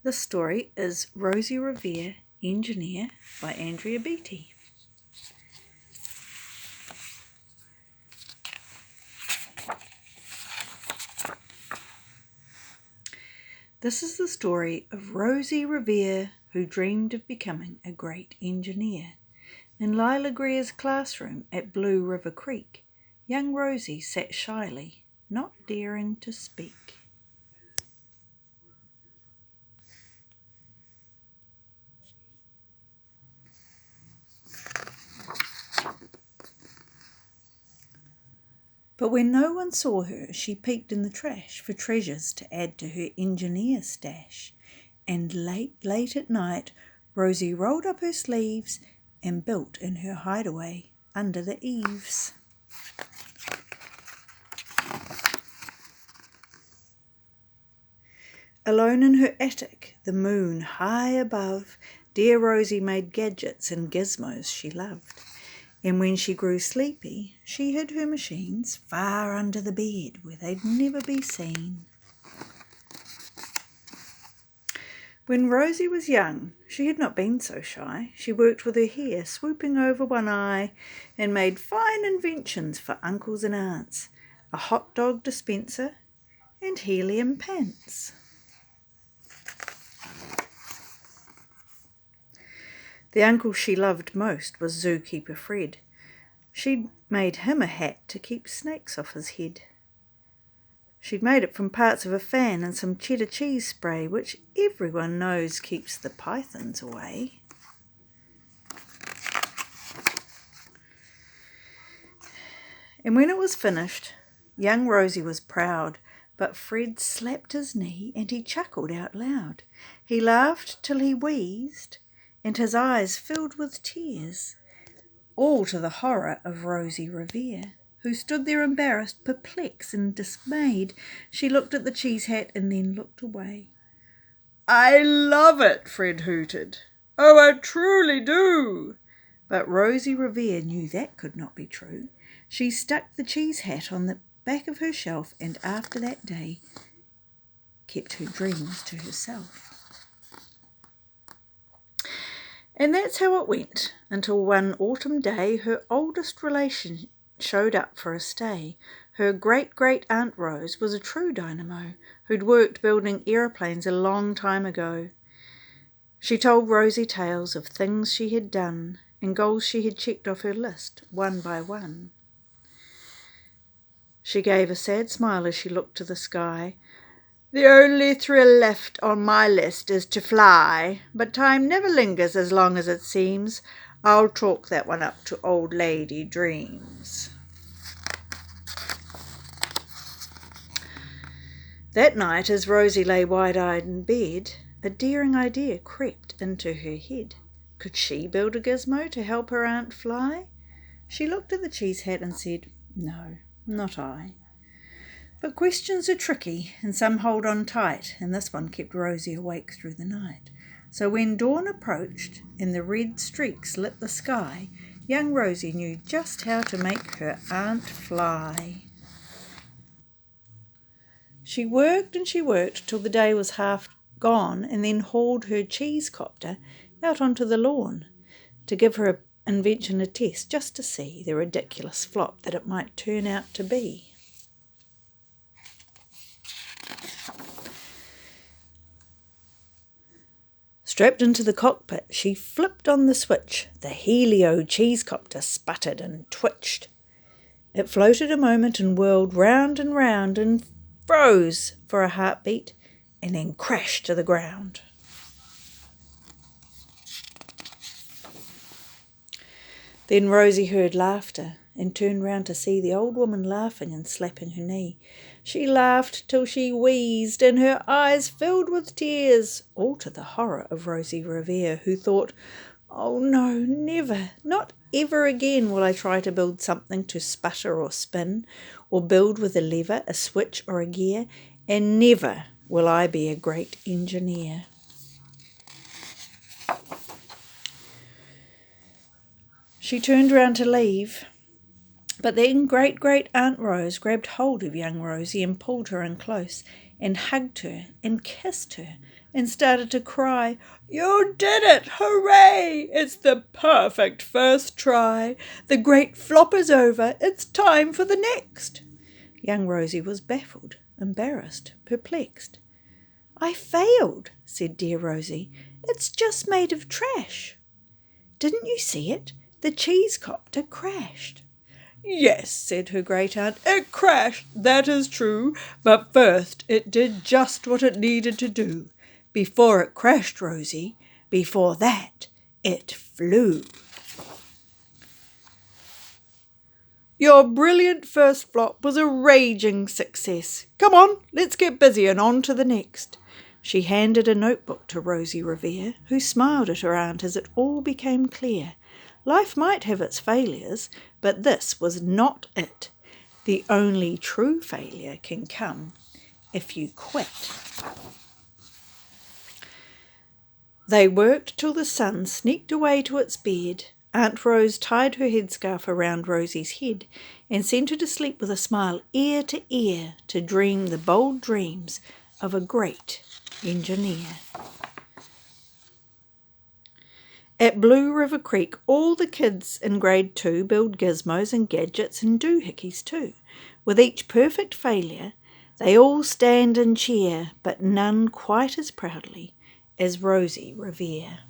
This story is Rosie Revere, Engineer by Andrea Beaty. This is the story of Rosie Revere, who dreamed of becoming a great engineer. In Lila Greer's classroom at Blue River Creek, young Rosie sat shyly, not daring to speak. But when no one saw her, she peeked in the trash for treasures to add to her engineer stash. And late at night, Rosie rolled up her sleeves and built in her hideaway under the eaves. Alone in her attic, the moon high above, dear Rosie made gadgets and gizmos she loved. And when she grew sleepy, she hid her machines far under the bed where they'd never be seen. When Rosie was young, she had not been so shy. She worked with her hair swooping over one eye and made fine inventions for uncles and aunts, a hot dog dispenser and helium pants. The uncle she loved most was zookeeper Fred. She'd made him a hat to keep snakes off his head. She'd made it from parts of a fan and some cheddar cheese spray, which everyone knows keeps the pythons away. And when it was finished, young Rosie was proud, but Fred slapped his knee and he chuckled out loud. He laughed till he wheezed, and his eyes filled with tears, all to the horror of Rosie Revere, who stood there embarrassed, perplexed and dismayed. She looked at the cheese hat and then looked away. "I love it," Fred hooted. "Oh, I truly do." But Rosie Revere knew that could not be true. She stuck the cheese hat on the back of her shelf and after that day kept her dreams to herself. And that's how it went, until one autumn day her oldest relation showed up for a stay. Her great-great-aunt Rose was a true dynamo who'd worked building aeroplanes a long time ago. She told Rosie tales of things she had done and goals she had checked off her list, one by one. She gave a sad smile as she looked to the sky. "The only thrill left on my list is to fly, but time never lingers as long as it seems. I'll chalk that one up to old lady dreams." That night, as Rosie lay wide-eyed in bed, a daring idea crept into her head. Could she build a gizmo to help her aunt fly? She looked at the cheese hat and said, "No, not I." But questions are tricky, and some hold on tight, and this one kept Rosie awake through the night. So when dawn approached and the red streaks lit the sky, young Rosie knew just how to make her aunt fly. She worked and she worked till the day was half gone, and then hauled her cheese copter out onto the lawn to give her invention a test, just to see the ridiculous flop that it might turn out to be. Strapped into the cockpit, she flipped on the switch. The helio cheesecopter sputtered and twitched. It floated a moment and whirled round and froze for a heartbeat and then crashed to the ground. Then Rosie heard laughter and turned round to see the old woman laughing and slapping her knee. She laughed till she wheezed and her eyes filled with tears, all to the horror of Rosie Revere, who thought, "Oh no, never, not ever again will I try to build something to sputter or spin, or build with a lever, a switch or a gear, and never will I be a great engineer." She turned round to leave, but then great-great-aunt Rose grabbed hold of young Rosie and pulled her in close and hugged her and kissed her and started to cry. "You did it! Hooray! It's the perfect first try. The great flop is over. It's time for the next." Young Rosie was baffled, embarrassed, perplexed. "I failed," said dear Rosie. "It's just made of trash." "Didn't you see it? The cheese copter crashed." "Yes," said her great-aunt, "it crashed, that is true, but first it did just what it needed to do. Before it crashed, Rosie, before that, it flew." "Your brilliant first flop was a raging success. Come on, let's get busy and on to the next." She handed a notebook to Rosie Revere, who smiled at her aunt as it all became clear. Life might have its failures, but this was not it. The only true failure can come if you quit. They worked till the sun sneaked away to its bed. Aunt Rose tied her headscarf around Rosie's head and sent her to sleep with a smile ear to ear to dream the bold dreams of a great engineer. At Blue River Creek, all the kids in grade 2 build gizmos and gadgets and doohickeys too. With each perfect failure, they all stand and cheer, but none quite as proudly as Rosie Revere.